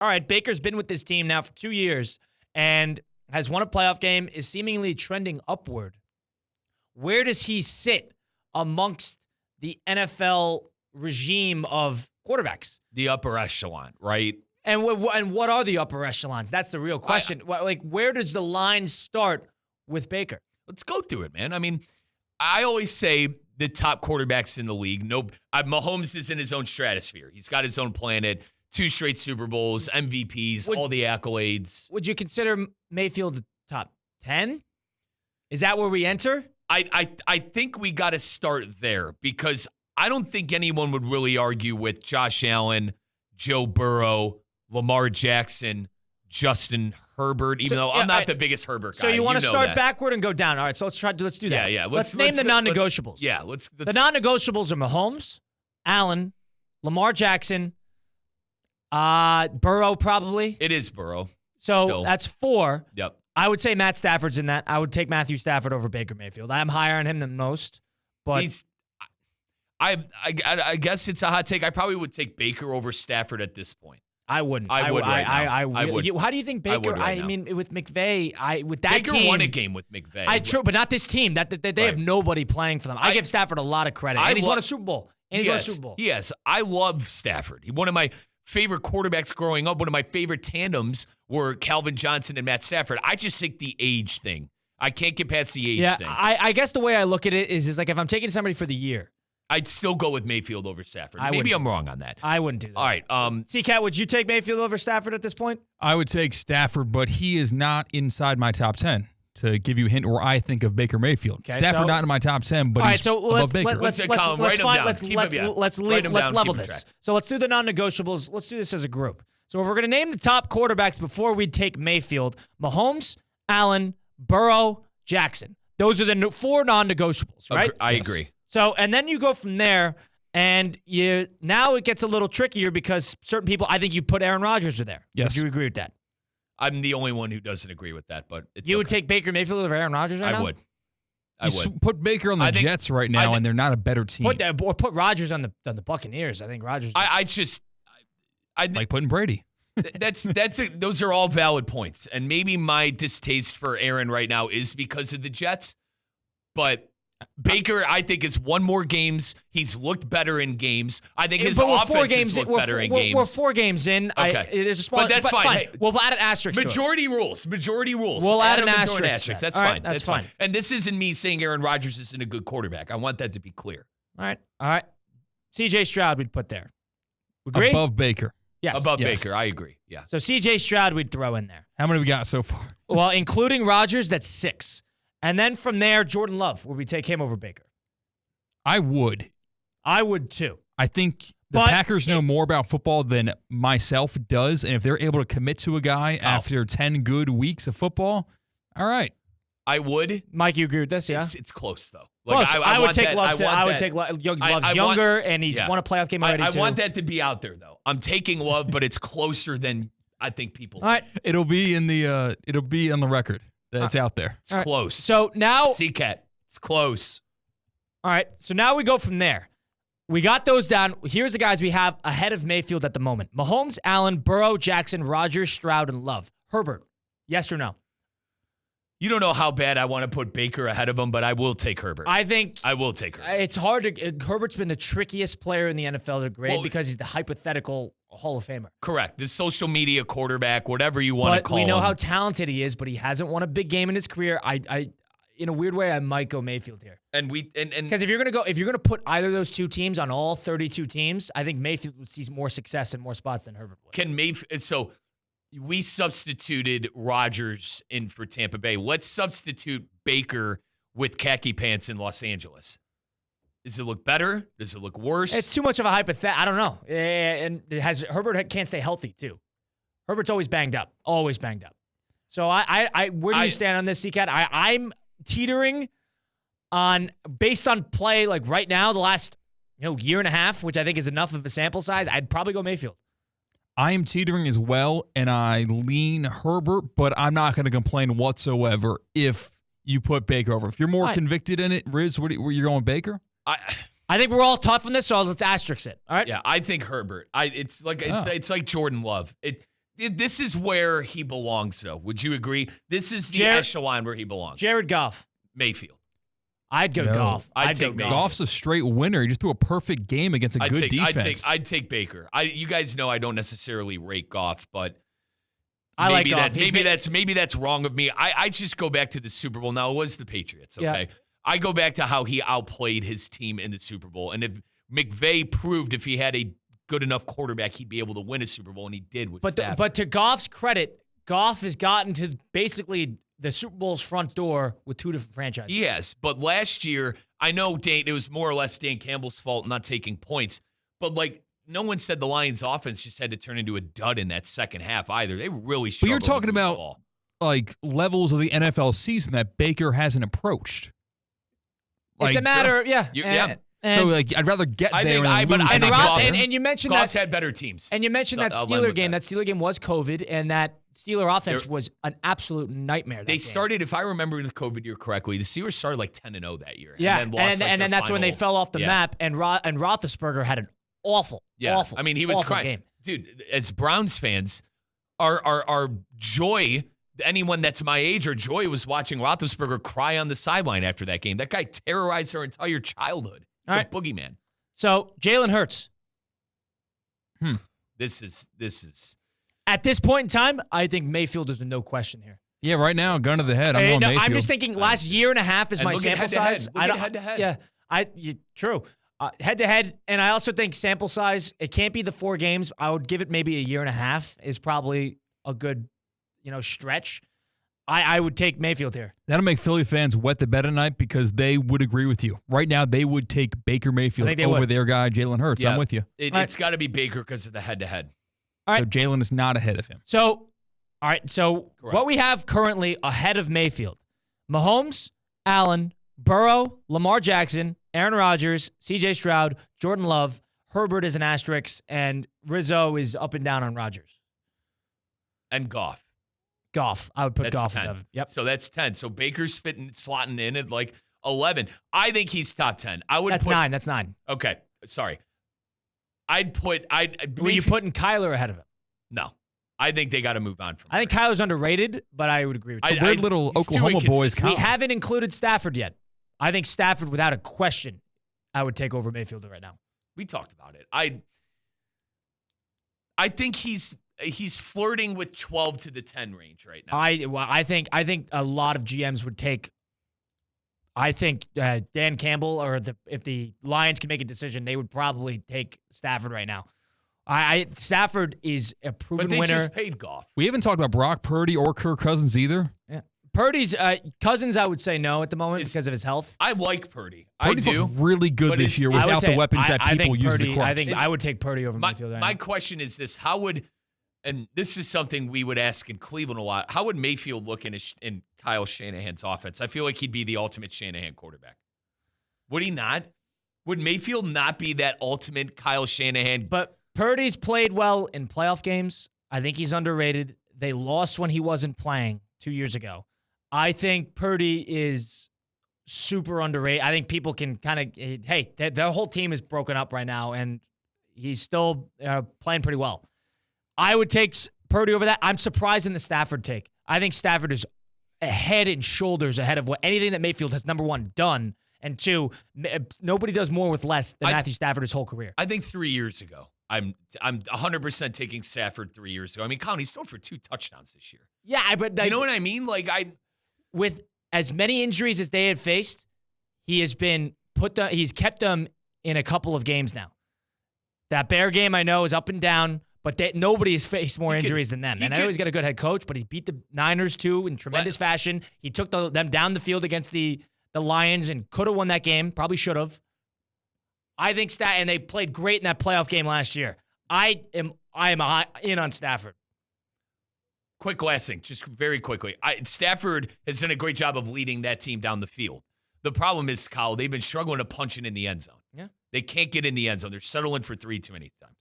all right, Baker's been with this team now for 2 years and has won a playoff game, is seemingly trending upward. Where does he sit amongst the NFL regime of quarterbacks? The upper echelon, right? And what are the upper echelons? That's the real question. Where does the line start with Baker? Let's go through it, man. I mean, I always say the top quarterbacks in the league. Mahomes is in his own stratosphere. He's got his own planet. 2 straight Super Bowls, MVPs, all the accolades. Would you consider Mayfield the top 10? Is that where we enter? I think we got to start there because I don't think anyone would really argue with Josh Allen, Joe Burrow, Lamar Jackson, Justin Herbert, even though I'm not the biggest Herbert guy. So you want to start backward and go down. All right, so let's do that. Yeah. Let's name the non-negotiables. Let's the non-negotiables are Mahomes, Allen, Lamar Jackson, Burrow probably. It is Burrow. So still. That's 4. Yep. I would say Matt Stafford's in that. I would take Matthew Stafford over Baker Mayfield. I'm higher on him than most, but I guess it's a hot take. I probably would take Baker over Stafford at this point. I wouldn't. I would. I would. How do you think Baker? I mean, with McVay, with that Baker team, won a game with McVay. True, but not this team. That they have nobody playing for them. I give Stafford a lot of credit, and he's won a Super Bowl. Yes, I love Stafford. One of my favorite quarterbacks growing up. One of my favorite tandems were Calvin Johnson and Matt Stafford. I just think the age thing. I can't get past the age thing. I guess the way I look at it is like if I'm taking somebody for the year, I'd still go with Mayfield over Stafford. Maybe I'm wrong on that. I wouldn't do that. All right. C-Cat, would you take Mayfield over Stafford at this point? I would take Stafford, but he is not inside my top 10. To give you a hint where I think of Baker Mayfield. Okay, Stafford not in my top 10, but he's above Baker. Let's level this. So let's do the non-negotiables. Let's do this as a group. So if we're going to name the top quarterbacks before we take Mayfield, Mahomes, Allen, Burrow, Jackson. Those are the 4 non-negotiables, right? I agree. So, and then you go from there, and now it gets a little trickier because certain people, I think you put Aaron Rodgers there. Yes. Do you agree with that? I'm the only one who doesn't agree with that, but it's You would take Baker Mayfield over Aaron Rodgers right now? I would. Put Baker on the Jets right now, and they're not a better team. Put Rodgers on the Buccaneers. I think Rodgers. I like putting Brady. Those are all valid points, and maybe my distaste for Aaron right now is because of the Jets, but Baker, I think, has won more games. He's looked better in games. I think his offense has looked better in games. We're 4 games in. Okay. But that's fine. Hey, we'll add an asterisk Majority rules. We'll add an asterisk. That's fine. That's fine. And this isn't me saying Aaron Rodgers isn't a good quarterback. I want that to be clear. All right. C.J. Stroud we'd put there. Agree? Above Baker. Yes. Above Baker. I agree. Yeah. So C.J. Stroud we'd throw in there. How many we got so far? Well, including Rodgers, that's 6. And then from there, Jordan Love, would we take him over Baker? I would. I would too. I think the Packers know more about football than myself does, and if they're able to commit to a guy after 10 good weeks of football, all right. I would. Mike, you agree with this, yeah? It's close, though. Like, I would take Love, too. I would take Love. Love's younger, and he's won a playoff game already, too. I want that to be out there, though. I'm taking Love, but it's closer than I think people All right. It'll be in the it'll be on the record that it's out there. It's close. So now C-Cat, it's close. All right. So now we go from there. We got those down. Here's the guys we have ahead of Mayfield at the moment. Mahomes, Allen, Burrow, Jackson, Rodgers, Stroud, and Love. Herbert, yes or no? You don't know how bad I want to put Baker ahead of him, but I will take Herbert. I will take Herbert. It's hard to Herbert's been the trickiest player in the NFL to grade because he's the hypothetical Hall of Famer. Correct. The social media quarterback, whatever you want to call him. We know how talented he is, but he hasn't won a big game in his career. In a weird way, I might go Mayfield here. Because if you're gonna put either of those 2 teams on all 32 teams, I think Mayfield would see more success in more spots than Herbert would. So we substituted Rodgers in for Tampa Bay. Let's substitute Baker with khaki pants in Los Angeles. Does it look better? Does it look worse? It's too much of a hypothetical. I don't know. And Herbert can't stay healthy too. Herbert's always banged up. So where do you stand on this, C-Cat? I'm teetering on based on play like right now, the last year and a half, which I think is enough of a sample size. I'd probably go Mayfield. I am teetering as well, and I lean Herbert, but I'm not going to complain whatsoever if you put Baker over. If you're more convicted in it, Riz, where you're going Baker? I think we're all tough on this, so let's asterisk it. All right. Yeah, I think Herbert. It's like Jordan Love. This is where he belongs, though. Would you agree? This is the echelon where he belongs. Jared Goff. Mayfield. I'd go Goff. I'd take Goff. Goff's a straight winner. He just threw a perfect game against a good defense. I'd take Baker. You guys know I don't necessarily rate Goff, but I like Goff. Maybe that's wrong of me. I just go back to the Super Bowl. Now, it was the Patriots, okay? Yeah. I go back to how he outplayed his team in the Super Bowl. And if McVay proved if he had a good enough quarterback, he'd be able to win a Super Bowl, and he did with Stafford. But to Goff's credit, Goff has gotten to basically the Super Bowl's front door with 2 different franchises. Yes, but last year, I know it was more or less Dan Campbell's fault not taking points, but no one said the Lions' offense just had to turn into a dud in that second half either. They really struggled. But you're talking about levels of the NFL season that Baker hasn't approached. It's a matter, yeah. So I'd rather get there and you mentioned Goff's had better teams. And you mentioned that Steeler game. That Steeler game was COVID, and that Steeler offense was an absolute nightmare. They started, if I remember the COVID year correctly, the Steelers started 10-0 that year. Yeah, and then that's when they fell off the map, and Roethlisberger had an awful. I mean, he was crying. Game. Dude, as Browns fans, our joy, anyone that's my age, our joy was watching Roethlisberger cry on the sideline after that game. That guy terrorized our entire childhood. All right, boogeyman. So Jalen Hurts. This is at this point in time, I think Mayfield is a no question here. Yeah, right now, gun to the head. I'm going Mayfield. I'm just thinking last year and a half is my sample size. Head to head. Yeah, true. Head to head, and I also think sample size. It can't be the 4 games. I would give it maybe a year and a half is probably a good, stretch. I would take Mayfield here. That'll make Philly fans wet the bed tonight because they would agree with you. Right now, they would take Baker Mayfield over their guy, Jalen Hurts. Yeah. I'm with you. It's got to be Baker because of the head-to-head. All right. So Jalen is not ahead of him. So, all right. So what we have currently ahead of Mayfield, Mahomes, Allen, Burrow, Lamar Jackson, Aaron Rodgers, C.J. Stroud, Jordan Love, Herbert is an asterisk, and Rizzo is up and down on Rodgers. And Goff. I would put that's Goff 10. above. Yep. So that's 10. So Baker's slotting in at 11. I think he's top 10. That's 9. That's 9. Okay. Sorry. Were you putting Kyler ahead of him? No. I think they got to move on from I think Kyler's underrated, but I would agree with you. Weird little Oklahoma boys. We haven't included Stafford yet. I think Stafford, without a question, I would take over Mayfield right now. We talked about it. I think he's flirting with 12 to the 10 range right now. I think a lot of GMs would take. I think Dan Campbell, or if the Lions can make a decision, they would probably take Stafford right now. Stafford is a proven winner. But they just paid Goff. We haven't talked about Brock Purdy or Kirk Cousins either. Yeah. Purdy's Cousins, I would say no at the moment because of his health. I like Purdy. Purdy's I do. Looked really good this year without the weapons that people use to crush. I think I would take Purdy over Mayfield. My question is this: and this is something we would ask in Cleveland a lot, how would Mayfield look in Kyle Shanahan's offense? I feel like he'd be the ultimate Shanahan quarterback. Would he not? Would Mayfield not be that ultimate Kyle Shanahan? But Purdy's played well in playoff games. I think he's underrated. They lost when he wasn't playing 2 years ago. I think Purdy is super underrated. I think people can their whole team is broken up right now, and he's still playing pretty well. I would take Purdy over that. I'm surprised in the Stafford take. I think Stafford is head and shoulders ahead of anything that Mayfield has, number one, done, and 2, nobody does more with less than Matthew Stafford his whole career. I think 3 years ago, I'm 100% taking Stafford 3 years ago. I mean, Colin, he's thrown for 2 touchdowns this year. Yeah, but you know what I mean? With as many injuries as they had faced, he has been he's kept them in a couple of games now. That Bear game, I know, is up and down, but nobody has faced more injuries than them. And I know he's got a good head coach, but he beat the Niners too in tremendous fashion. He took them down the field against the Lions and could have won that game. Probably should have. I think and they played great in that playoff game last year. I am in on Stafford. Quick last thing, just very quickly. Stafford has done a great job of leading that team down the field. The problem is, Kyle, they've been struggling to punch it in the end zone. Yeah. They can't get in the end zone. They're settling for 3 too many times.